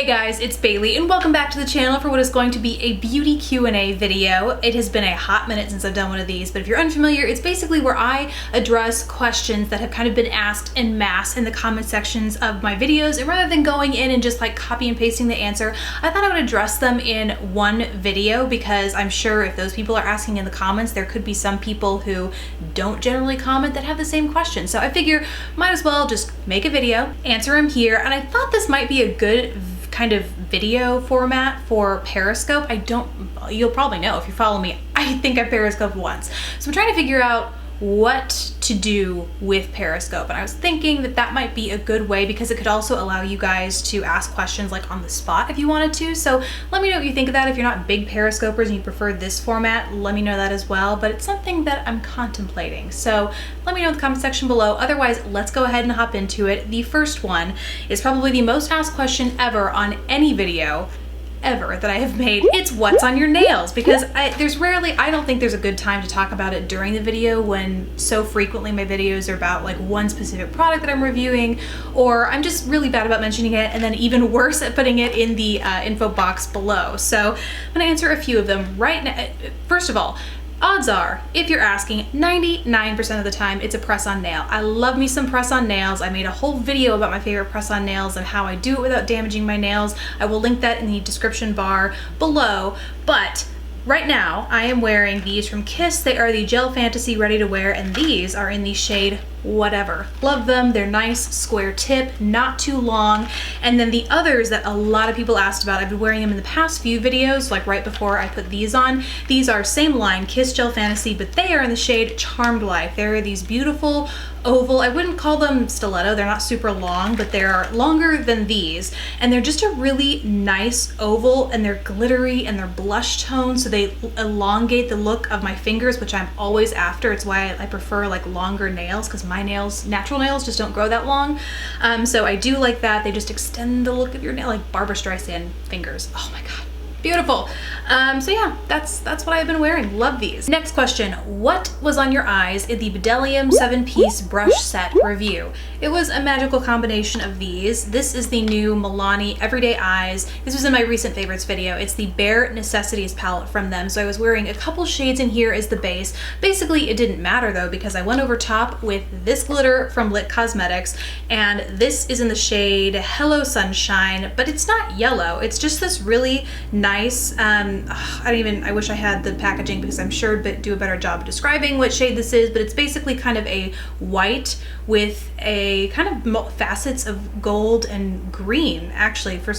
guys, it's Bailey and welcome back to the channel for what is going to be a beauty Q&A video. It has been a hot minute since I've done one of these, but if you're unfamiliar, it's basically where I address questions that have kind of been asked en masse in the comment sections of my videos, and rather than going in and just like copy and pasting the answer, I thought I would address them in one video because I'm sure if those people are asking in the comments, there could be some people who don't generally comment that have the same question. So I figure might as well just make a video, answer them here, and I thought this might be a good kind of video format for Periscope. You'll probably know if you follow me, I think I Periscoped once. So I'm trying to figure out what to do with Periscope, and I was thinking that that might be a good way because it could also allow you guys to ask questions like on the spot if you wanted to. So let me know what you think of that. If you're not big Periscopers and you prefer this format, let me know that as well, but it's something that I'm contemplating. So let me know in the comment section below. Otherwise, let's go ahead and hop into it. The first one is probably the most asked question ever on any video ever that I have made. It's what's on your nails, because I don't think there's a good time to talk about it during the video when so frequently my videos are about like one specific product that I'm reviewing, or I'm just really bad about mentioning it and then even worse at putting it in the info box below. So I'm gonna answer a few of them right now. First of all, odds are, if you're asking, 99% of the time it's a press-on nail. I love me some press-on nails. I made a whole video about my favorite press-on nails and how I do it without damaging my nails. I will link that in the description bar below, but right now I am wearing these from Kiss. They are the Gel Fantasy Ready to Wear, and these are in the shade Whatever. Love them. They're nice, square tip, not too long. And then the others that a lot of people asked about, I've been wearing them in the past few videos, like right before I put these on. These are same line, Kiss Gel Fantasy, but they are in the shade Charmed Life. They're these beautiful oval, I wouldn't call them stiletto, they're not super long, but they're longer than these, and they're just a really nice oval, and they're glittery and they're blush tone, so they elongate the look of my fingers, which I'm always after. It's why I prefer like longer nails, because my nails, natural nails, just don't grow that long. So I do like that. They just extend the look of your nail, like Barbra Streisand fingers. Oh my god, beautiful. So yeah, that's what I've been wearing. Love these. Next question, what was on your eyes in the Bdellium 7-piece brush set review? It was a magical combination of these. This is the new Milani Everyday Eyes. This was in my recent favorites video. It's the Bare Necessities palette from them. So I was wearing a couple shades in here as the base. Basically, it didn't matter though, because I went over top with this glitter from Lit Cosmetics, and this is in the shade Hello Sunshine, but it's not yellow. It's just this really nice, I wish I had the packaging because I'm sure it'd do a better job of describing what shade this is, but it's basically kind of a white with a kind of facets of gold and green. Actually, for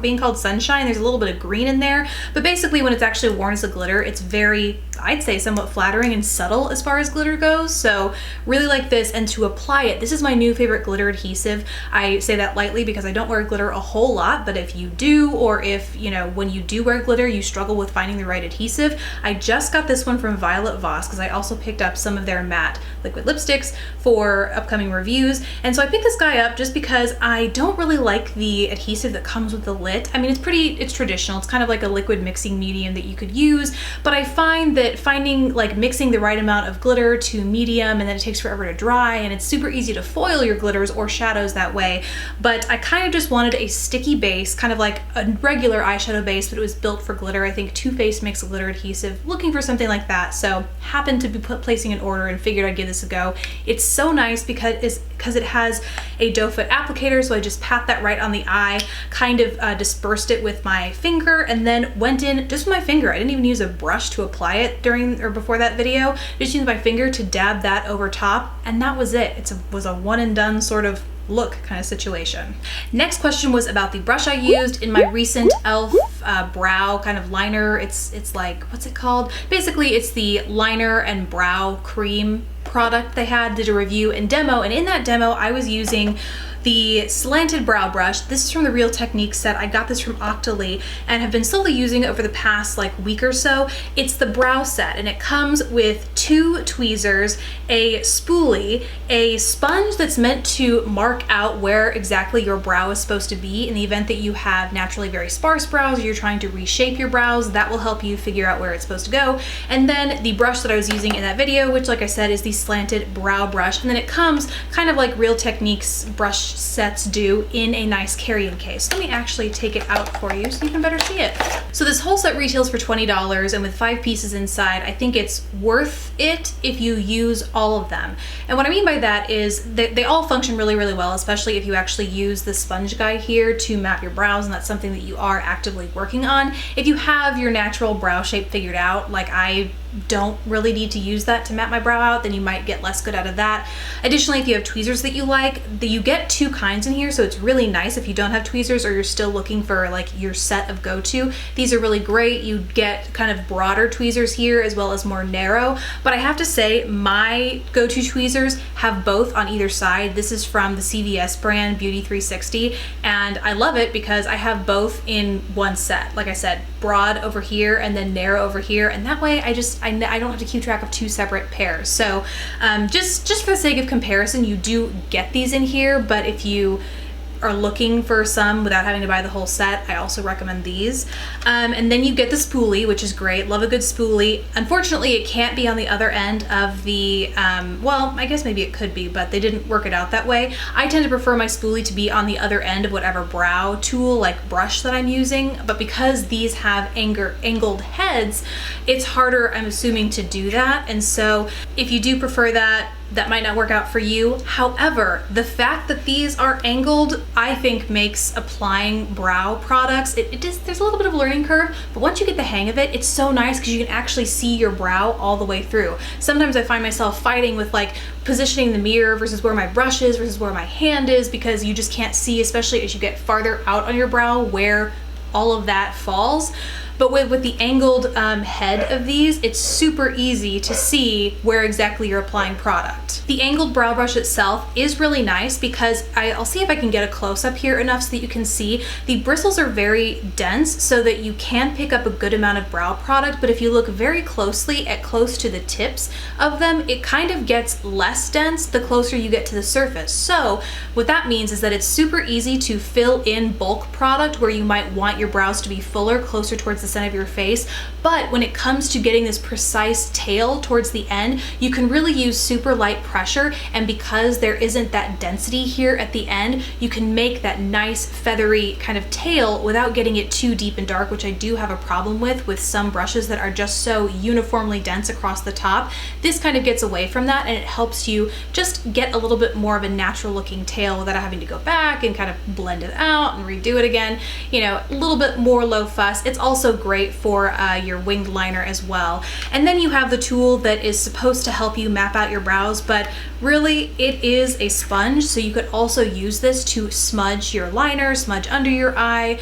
being called Sunshine, there's a little bit of green in there, but basically when it's actually worn as a glitter, it's very, I'd say, somewhat flattering and subtle as far as glitter goes. So really like this, and to apply it, this is my new favorite glitter adhesive. I say that lightly because I don't wear glitter a whole lot, but if you do, or if, you know, when you do wear glitter, you struggle with finding the right adhesive, I just got this one from Violet Voss because I also picked up some of their matte liquid lipsticks for upcoming reviews. And so I picked this guy up just because I don't really like the adhesive that comes with the Lit. I mean, it's traditional. It's kind of like a liquid mixing medium that you could use, but I find that mixing the right amount of glitter to medium, and then it takes forever to dry, and it's super easy to foil your glitters or shadows that way. But I kind of just wanted a sticky base, kind of like a regular eyeshadow base, but it was built for glitter. I think Too Faced makes a glitter adhesive, looking for something like that. So happened to be placing an order and figured I'd give this a go. It's so nice because it has a doe foot applicator, so I just pat that right on the eye, kind of dispersed it with my finger, and then went in just with my finger. I didn't even use a brush to apply it during or before that video. Just used my finger to dab that over top, and that was it. It was a one and done sort of look kind of situation. Next question was about the brush I used in my recent e.l.f. brow kind of liner. It's like, what's it called? Basically, it's the liner and brow cream product they did a review and demo, and in that demo I was using the slanted brow brush. This is from the Real Techniques set. I got this from Octoly and have been slowly using it over the past like week or so. It's the brow set, and it comes with 2 tweezers, a spoolie, a sponge that's meant to mark out where exactly your brow is supposed to be in the event that you have naturally very sparse brows or you're trying to reshape your brows. That will help you figure out where it's supposed to go. And then the brush that I was using in that video, which like I said is the slanted brow brush, and then it comes kind of like Real Techniques brush sets do in a nice carrying case. Let me actually take it out for you so you can better see it. So this whole set retails for $20, and with 5 pieces inside, I think it's worth it if you use all of them. And what I mean by that is they all function really, really well, especially if you actually use the sponge guide here to map your brows, and that's something that you are actively working on. If you have your natural brow shape figured out, like I don't really need to use that to map my brow out, then you might get less good out of that. Additionally, if you have tweezers that you like, you get 2 kinds in here, so it's really nice if you don't have tweezers or you're still looking for like your set of go-to. These are really great. You get kind of broader tweezers here as well as more narrow, but I have to say my go-to tweezers have both on either side. This is from the CVS brand Beauty 360, and I love it because I have both in one set. Like I said, broad over here and then narrow over here, and that way I don't have to keep track of 2 separate pairs. So just for the sake of comparison, you do get these in here, but if you are looking for some without having to buy the whole set, I also recommend these. And then you get the spoolie, which is great. Love a good spoolie. Unfortunately, it can't be on the other end of the, well, I guess maybe it could be, but they didn't work it out that way. I tend to prefer my spoolie to be on the other end of whatever brow tool, like brush, that I'm using. But because these have angled heads, it's harder, I'm assuming, to do that. And so if you do prefer that, that might not work out for you. However, the fact that these are angled, I think, makes applying brow products, there's a little bit of a learning curve, but once you get the hang of it, it's so nice because you can actually see your brow all the way through. Sometimes I find myself fighting with like positioning the mirror versus where my brush is versus where my hand is, because you just can't see, especially as you get farther out on your brow, where all of that falls. But with the angled head of these, it's super easy to see where exactly you're applying product. The angled brow brush itself is really nice because I'll see if I can get a close-up here enough so that you can see. The bristles are very dense so that you can pick up a good amount of brow product, but if you look very closely at close to the tips of them, it kind of gets less dense the closer you get to the surface. So what that means is that it's super easy to fill in bulk product where you might want your brows to be fuller, closer towards the center of your face. But when it comes to getting this precise tail towards the end, you can really use super light pressure, and because there isn't that density here at the end, you can make that nice feathery kind of tail without getting it too deep and dark, which I do have a problem with some brushes that are just so uniformly dense across the top. This kind of gets away from that, and it helps you just get a little bit more of a natural looking tail without having to go back and kind of blend it out and redo it again. You know, a little bit more low fuss. It's also great for your winged liner as well. And then you have the tool that is supposed to help you map out your brows, but really it is a sponge, so you could also use this to smudge your liner, smudge under your eye,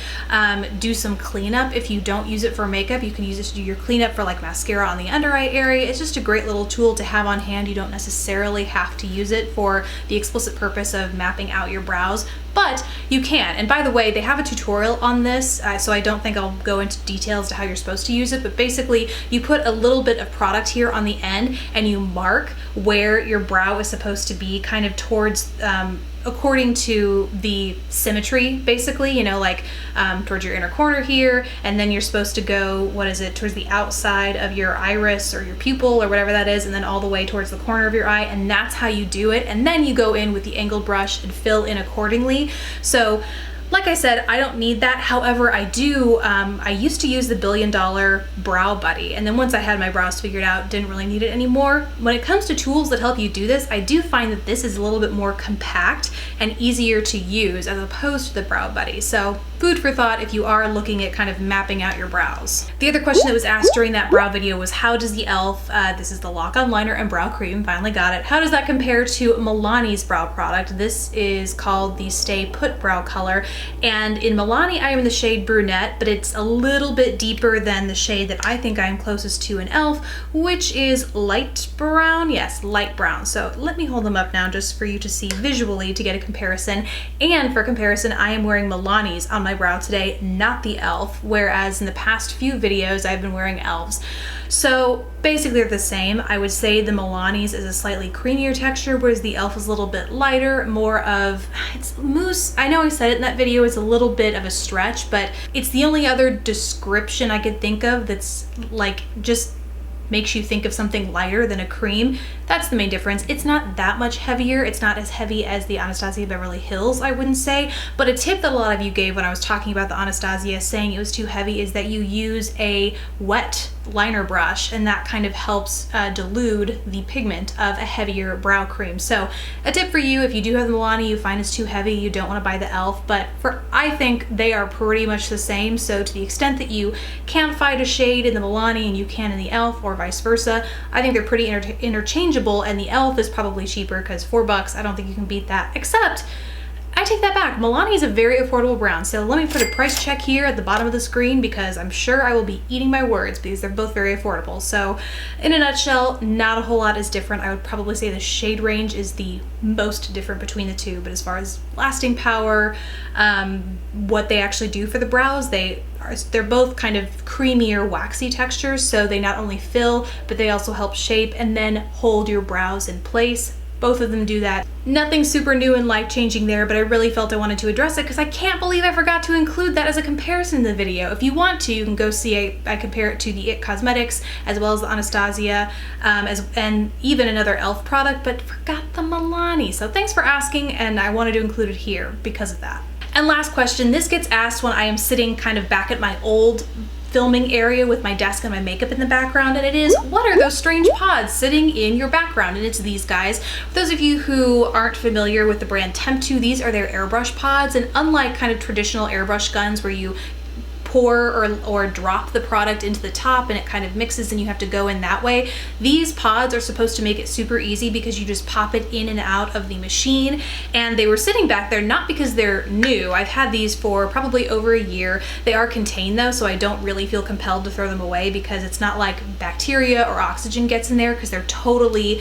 do some cleanup. If you don't use it for makeup, you can use it to do your cleanup for like mascara on the under eye area. It's just a great little tool to have on hand. You don't necessarily have to use it for the explicit purpose of mapping out your brows, but you can. And by the way, they have a tutorial on this, so I don't think I'll go into details to how you're supposed to use it, but basically you put a little bit of product here on the end and you mark where your brow is supposed to be, kind of towards according to the symmetry, basically, you know, like towards your inner corner here, and then you're supposed to go, what is it, towards the outside of your iris or your pupil or whatever that is, and then all the way towards the corner of your eye, and that's how you do it. And then you go in with the angled brush and fill in accordingly. So like I said, I don't need that. However, I do, I used to use the $1 Billion Brow Buddy, and then once I had my brows figured out, didn't really need it anymore. When it comes to tools that help you do this, I do find that this is a little bit more compact and easier to use as opposed to the Brow Buddy. So food for thought if you are looking at kind of mapping out your brows. The other question that was asked during that brow video was, how does the e.l.f., this is the Lock-On Liner and Brow Cream, finally got it, how does that compare to Milani's brow product? This is called the Stay Put Brow Color, and in Milani I am in the shade Brunette, but it's a little bit deeper than the shade that I think I am closest to in e.l.f., which is light brown. Yes, light brown. So let me hold them up now just for you to see visually to get a comparison. And for comparison, I am wearing Milani's on my brow today, not the e.l.f., whereas in the past few videos I've been wearing e.l.f.'s. So basically they're the same. I would say the Milani's is a slightly creamier texture, whereas the e.l.f. is a little bit lighter, more of, it's mousse. I know I said it in that video, it's a little bit of a stretch, but it's the only other description I could think of that's like just makes you think of something lighter than a cream. That's the main difference. It's not that much heavier. It's not as heavy as the Anastasia Beverly Hills, I wouldn't say. But a tip that a lot of you gave when I was talking about the Anastasia saying it was too heavy is that you use a wet liner brush, and that kind of helps dilute the pigment of a heavier brow cream. So a tip for you, if you do have the Milani, you find it's too heavy, you don't want to buy the e.l.f., but I think they are pretty much the same. So to the extent that you can find a shade in the Milani and you can in the e.l.f. or vice versa, I think they're pretty interchangeable, and the e.l.f. is probably cheaper because $4, I don't think you can beat that. Except, I take that back. Milani is a very affordable brown. So let me put a price check here at the bottom of the screen because I'm sure I will be eating my words because they're both very affordable. So in a nutshell, not a whole lot is different. I would probably say the shade range is the most different between the two, but as far as lasting power, what they actually do for the brows, they're both kind of creamier, waxy textures. So they not only fill, but they also help shape and then hold your brows in place. Both of them do that. Nothing super new and life-changing there, but I really felt I wanted to address it because I can't believe I forgot to include that as a comparison in the video. If you want to, you can go see I compare it to the IT Cosmetics as well as the Anastasia and even another e.l.f. product, but forgot the Milani. So thanks for asking, and I wanted to include it here because of that. And last question, this gets asked when I am sitting kind of back at my old filming area with my desk and my makeup in the background, and it is, what are those strange pods sitting in your background? And it's these guys. For those of you who aren't familiar with the brand Tempw, these are their airbrush pods, and unlike kind of traditional airbrush guns where you pour or drop the product into the top and it kind of mixes and you have to go in that way, these pods are supposed to make it super easy because you just pop it in and out of the machine. And they were sitting back there not because they're new. I've had these for probably over a year. They are contained though, so I don't really feel compelled to throw them away because it's not like bacteria or oxygen gets in there because they're totally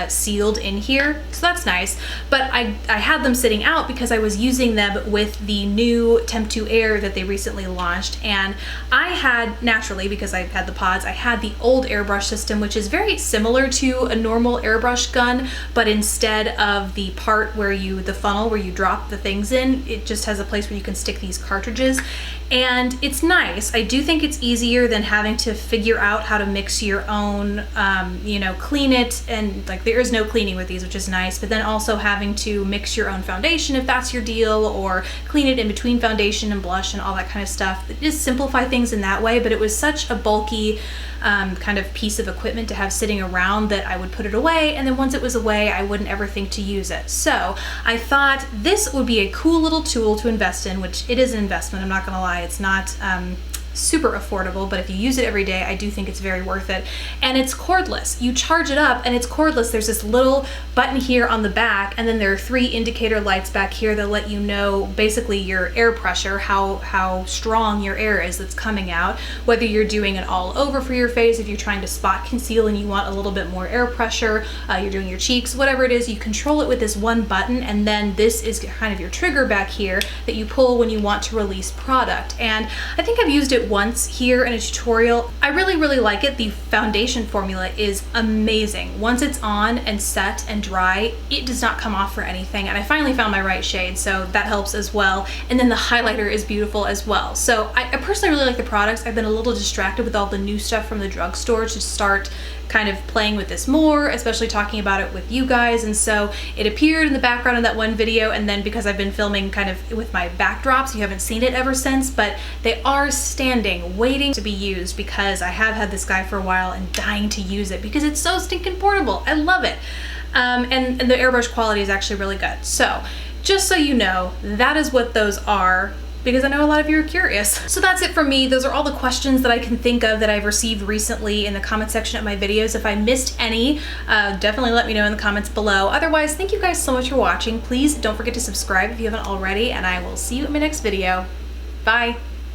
sealed in here. So that's nice. But I had them sitting out because I was using them with the new Tempw Air that they recently launched. And I had, naturally, because I've had the pods, I had the old airbrush system, which is very similar to a normal airbrush gun, but instead of the part where the funnel where you drop the things in, it just has a place where you can stick these cartridges. And it's nice. I do think it's easier than having to figure out how to mix your own, clean it, and like there is no cleaning with these, which is nice, but then also having to mix your own foundation if that's your deal, or clean it in between foundation and blush and all that kind of stuff. Just simplify things in that way, but it was such a bulky kind of piece of equipment to have sitting around that I would put it away, and then once it was away I wouldn't ever think to use it. So I thought this would be a cool little tool to invest in, which it is an investment, I'm not gonna lie. It's not super affordable, but if you use it every day, I do think it's very worth it. And it's cordless. You charge it up and it's cordless. There's this little button here on the back, and then there are 3 indicator lights back here that let you know basically your air pressure, how strong your air is that's coming out, whether you're doing it all over for your face, if you're trying to spot conceal and you want a little bit more air pressure, you're doing your cheeks, whatever it is, you control it with this one button, and then this is kind of your trigger back here that you pull when you want to release product. And I think I've used it once here in a tutorial. I really like it. The foundation formula is amazing. Once it's on and set and dry, it does not come off for anything, and I finally found my right shade, so that helps as well. And then the highlighter is beautiful as well. So I personally really like the products. I've been a little distracted with all the new stuff from the drugstore to start kind of playing with this more, especially talking about it with you guys, and so it appeared in the background of that one video, and then because I've been filming kind of with my backdrops, you haven't seen it ever since, but they are standing waiting to be used because I have had this guy for a while and dying to use it because it's so stinking portable. I love it. And the airbrush quality is actually really good. So just so you know, that is what those are, because I know a lot of you are curious. So that's it from me. Those are all the questions that I can think of that I've received recently in the comment section of my videos. If I missed any, definitely let me know in the comments below. Otherwise, thank you guys so much for watching. Please don't forget to subscribe if you haven't already, and I will see you in my next video. Bye.